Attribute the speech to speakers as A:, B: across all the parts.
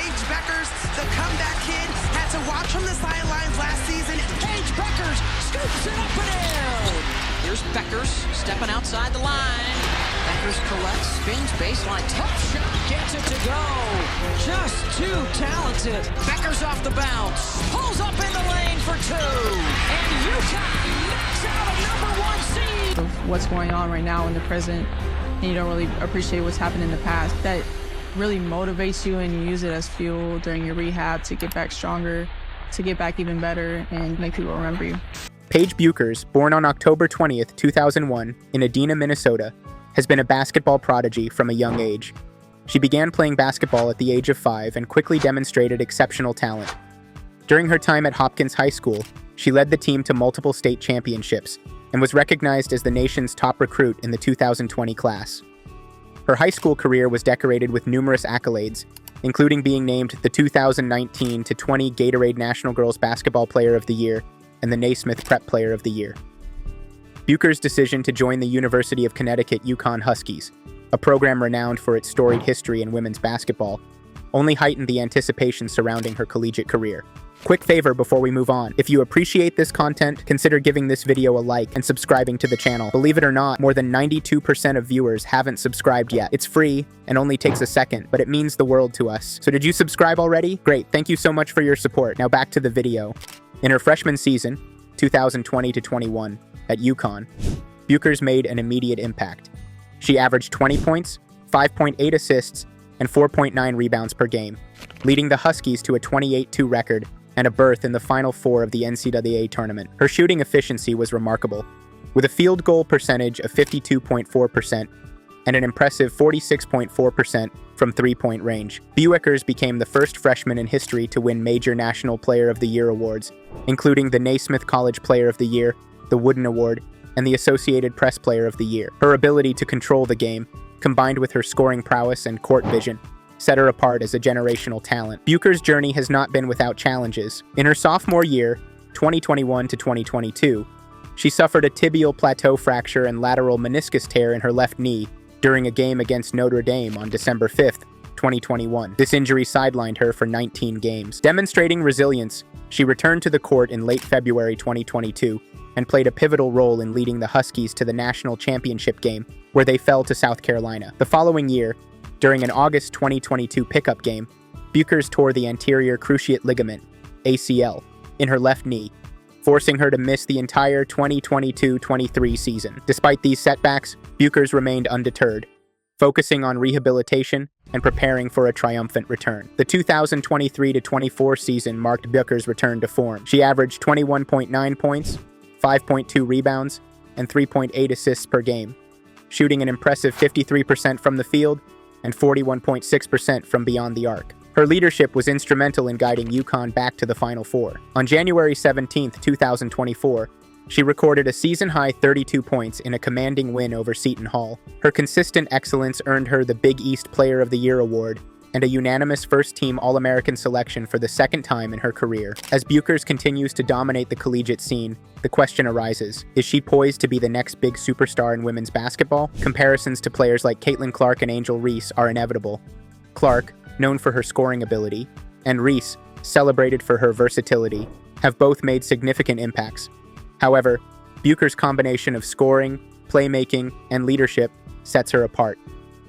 A: Paige Bueckers, the comeback kid, had to watch from the sidelines last season.
B: Paige Bueckers scoops it up and in. Here's Bueckers stepping outside the line. Bueckers collects, spins baseline, tough shot, gets it to go. Just too talented. Bueckers off the bounce, pulls up in the lane for two. And UConn knocks out a #1 seed.
C: Of what's going on right now in the present, and you don't really appreciate what's happened in the past. That really motivates you, and you use it as fuel during your rehab to get back stronger, to get back even better, and make people remember you.
D: Paige Bueckers, born on October 20th, 2001, in Edina, Minnesota, has been a basketball prodigy from a young age. She began playing basketball at the age of 5 and quickly demonstrated exceptional talent. During her time at Hopkins High School, she led the team to multiple state championships and was recognized as the nation's top recruit in the 2020 class. Her high school career was decorated with numerous accolades, including being named the 2019-20 Gatorade National Girls Basketball Player of the Year and the Naismith Prep Player of the Year. Bueckers' decision to join the University of Connecticut UConn Huskies, a program renowned for its storied history in women's basketball, only heightened the anticipation surrounding her collegiate career. Quick favor before we move on. If you appreciate this content, consider giving this video a like and subscribing to the channel. Believe it or not, more than 92% of viewers haven't subscribed yet. It's free and only takes a second, but it means the world to us. So did you subscribe already? Great, thank you so much for your support. Now back to the video. In her freshman season, 2020-21, at UConn, Bueckers made an immediate impact. She averaged 20 points, 5.8 assists, and 4.9 rebounds per game, leading the Huskies to a 28-2 record and a berth in the Final Four of the NCAA tournament. Her shooting efficiency was remarkable, with a field goal percentage of 52.4% and an impressive 46.4% from three-point range. Bueckers became the first freshman in history to win major National Player of the Year awards, including the Naismith College Player of the Year, the Wooden Award, and the Associated Press Player of the Year. Her ability to control the game, combined with her scoring prowess and court vision, set her apart as a generational talent. Bueckers' journey has not been without challenges. In her sophomore year, 2021-2022, she suffered a tibial plateau fracture and lateral meniscus tear in her left knee during a game against Notre Dame on December 5th, 2021. This injury sidelined her for 19 games. Demonstrating resilience, she returned to the court in late February 2022 and played a pivotal role in leading the Huskies to the national championship game, where they fell to South Carolina. The following year, during an August 2022 pickup game, Bueckers tore the anterior cruciate ligament, ACL, in her left knee, forcing her to miss the entire 2022-23 season. Despite these setbacks, Bueckers remained undeterred, focusing on rehabilitation and preparing for a triumphant return. The 2023-24 season marked Bueckers' return to form. She averaged 21.9 points, 5.2 rebounds, and 3.8 assists per game, shooting an impressive 53% from the field and 41.6% from beyond the arc. Her leadership was instrumental in guiding UConn back to the Final Four. On January 17, 2024, she recorded a season-high 32 points in a commanding win over Seton Hall. Her consistent excellence earned her the Big East Player of the Year award and a unanimous first-team All-American selection for the second time in her career. As Bueckers continues to dominate the collegiate scene, the question arises, is she poised to be the next big superstar in women's basketball? Comparisons to players like Caitlin Clark and Angel Reese are inevitable. Clark, known for her scoring ability, and Reese, celebrated for her versatility, have both made significant impacts. However, Bueckers' combination of scoring, playmaking, and leadership sets her apart.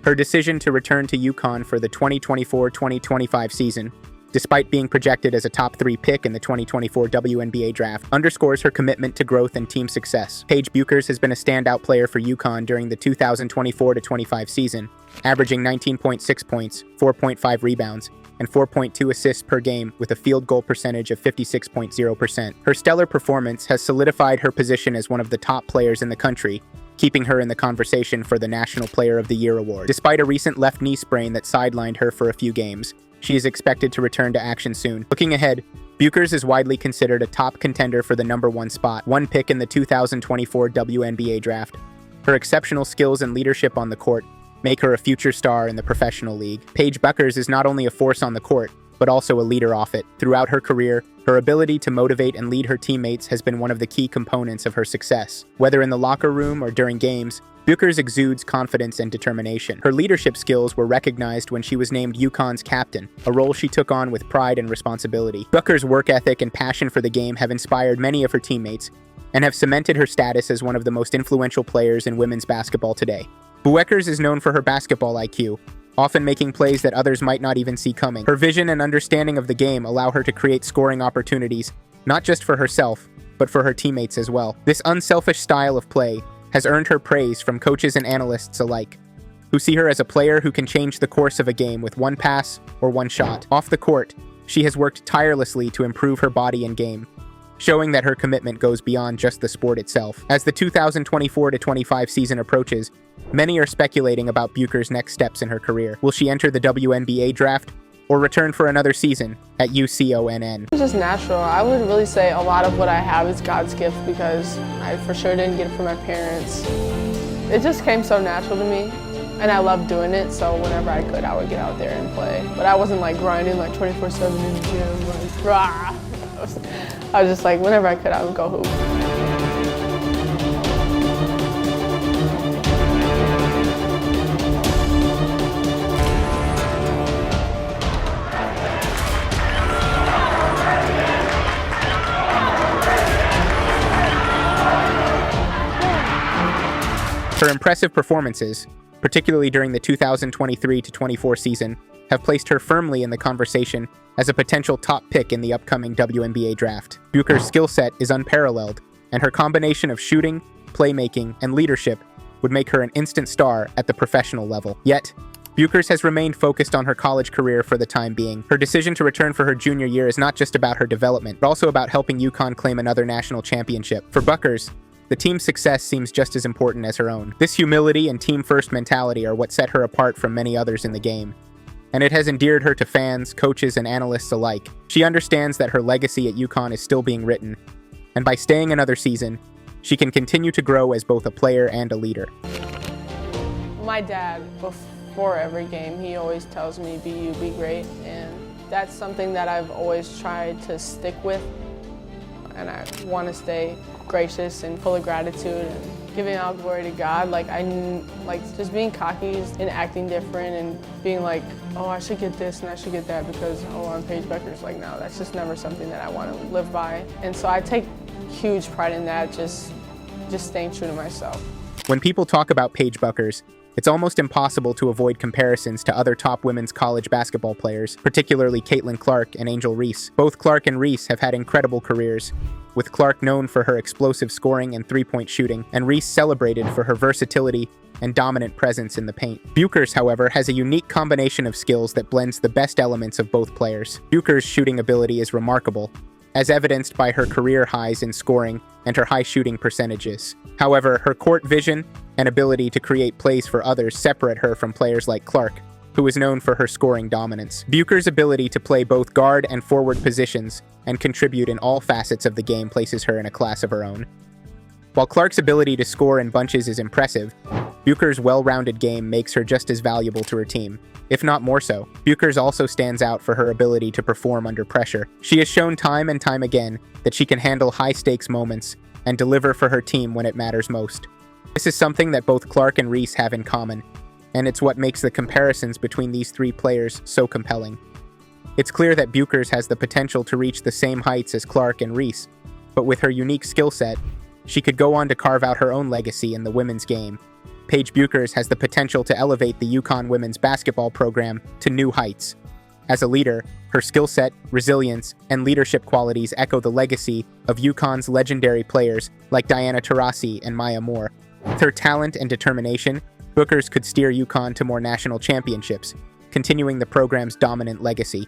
D: Her decision to return to UConn for the 2024-2025 season, despite being projected as a top 3 pick in the 2024 WNBA draft, underscores her commitment to growth and team success. Paige Bueckers has been a standout player for UConn during the 2024-25 season, averaging 19.6 points, 4.5 rebounds, and 4.2 assists per game with a field goal percentage of 56.0%. Her stellar performance has solidified her position as one of the top players in the country, keeping her in the conversation for the National Player of the Year award. Despite a recent left knee sprain that sidelined her for a few games, she is expected to return to action soon. Looking ahead, Bueckers is widely considered a top contender for the #1 spot, one pick in the 2024 WNBA draft. Her exceptional skills and leadership on the court make her a future star in the professional league. Paige Bueckers is not only a force on the court, but also a leader off it. Throughout her career, her ability to motivate and lead her teammates has been one of the key components of her success. Whether in the locker room or during games, Bueckers exudes confidence and determination. Her leadership skills were recognized when she was named UConn's captain, a role she took on with pride and responsibility. Bueckers' work ethic and passion for the game have inspired many of her teammates and have cemented her status as one of the most influential players in women's basketball today. Bueckers is known for her basketball IQ, often making plays that others might not even see coming. Her vision and understanding of the game allow her to create scoring opportunities, not just for herself, but for her teammates as well. This unselfish style of play has earned her praise from coaches and analysts alike, who see her as a player who can change the course of a game with one pass or one shot. Off the court, she has worked tirelessly to improve her body and game, showing that her commitment goes beyond just the sport itself. As the 2024-25 season approaches, many are speculating about Bueckers' next steps in her career. Will she enter the WNBA draft or return for another season at UConn?
E: It's just natural. I would really say a lot of what I have is God's gift because I for sure didn't get it from my parents. It just came so natural to me, and I love doing it, so whenever I could, I would get out there and play. But I wasn't like grinding like 24/7 in the gym, like rah. I was just like, whenever I could, I would go hoop.
D: Her impressive performances, particularly during the 2023-24 season, have placed her firmly in the conversation as a potential top pick in the upcoming WNBA draft. Bueckers' skill set is unparalleled, and her combination of shooting, playmaking, and leadership would make her an instant star at the professional level. Yet, Bueckers has remained focused on her college career for the time being. Her decision to return for her junior year is not just about her development, but also about helping UConn claim another national championship. For Bueckers, the team's success seems just as important as her own. This humility and team-first mentality are what set her apart from many others in the game, and it has endeared her to fans, coaches, and analysts alike. She understands that her legacy at UConn is still being written, and by staying another season, she can continue to grow as both a player and a leader.
E: My dad, before every game, he always tells me, be you, be great, and that's something that I've always tried to stick with, and I want to stay gracious and full of gratitude and giving out glory to God. Like just being cocky and acting different and being like, oh, I should get this and I should get that because, oh, I'm Paige Bueckers. Like, no, that's just never something that I want to live by. And so I take huge pride in that, just staying true to myself.
D: When people talk about Paige Bueckers, it's almost impossible to avoid comparisons to other top women's college basketball players, particularly Caitlin Clark and Angel Reese. Both Clark and Reese have had incredible careers, with Clark known for her explosive scoring and three-point shooting, and Reese celebrated for her versatility and dominant presence in the paint. Bueckers, however, has a unique combination of skills that blends the best elements of both players. Bueckers' shooting ability is remarkable, as evidenced by her career highs in scoring and her high shooting percentages. However, her court vision and ability to create plays for others separate her from players like Clark, who is known for her scoring dominance. Bueckers' ability to play both guard and forward positions and contribute in all facets of the game places her in a class of her own. While Clark's ability to score in bunches is impressive, Bueckers' well-rounded game makes her just as valuable to her team, if not more so. Bueckers also stands out for her ability to perform under pressure. She has shown time and time again that she can handle high-stakes moments and deliver for her team when it matters most. This is something that both Clark and Reese have in common, and it's what makes the comparisons between these three players so compelling. It's clear that Bueckers has the potential to reach the same heights as Clark and Reese, but with her unique skill set, she could go on to carve out her own legacy in the women's game. Paige Bueckers has the potential to elevate the UConn women's basketball program to new heights. As a leader, her skill set, resilience, and leadership qualities echo the legacy of UConn's legendary players like Diana Taurasi and Maya Moore. With her talent and determination, Bueckers could steer UConn to more national championships, continuing the program's dominant legacy.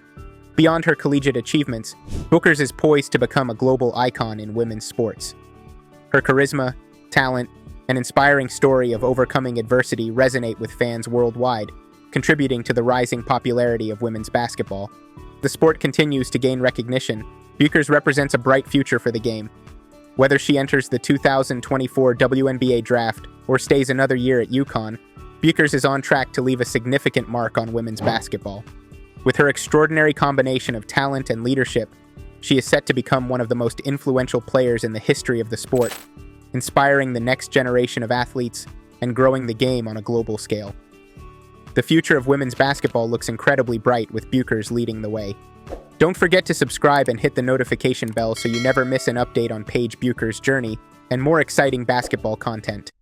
D: Beyond her collegiate achievements, Bueckers is poised to become a global icon in women's sports. Her charisma, talent, and inspiring story of overcoming adversity resonate with fans worldwide, contributing to the rising popularity of women's basketball. The sport continues to gain recognition. Bueckers represents a bright future for the game. Whether she enters the 2024 WNBA draft or stays another year at UConn, Bueckers is on track to leave a significant mark on women's basketball. With her extraordinary combination of talent and leadership, she is set to become one of the most influential players in the history of the sport, inspiring the next generation of athletes and growing the game on a global scale. The future of women's basketball looks incredibly bright, with Bueckers leading the way. Don't forget to subscribe and hit the notification bell so you never miss an update on Paige Bueckers' journey and more exciting basketball content.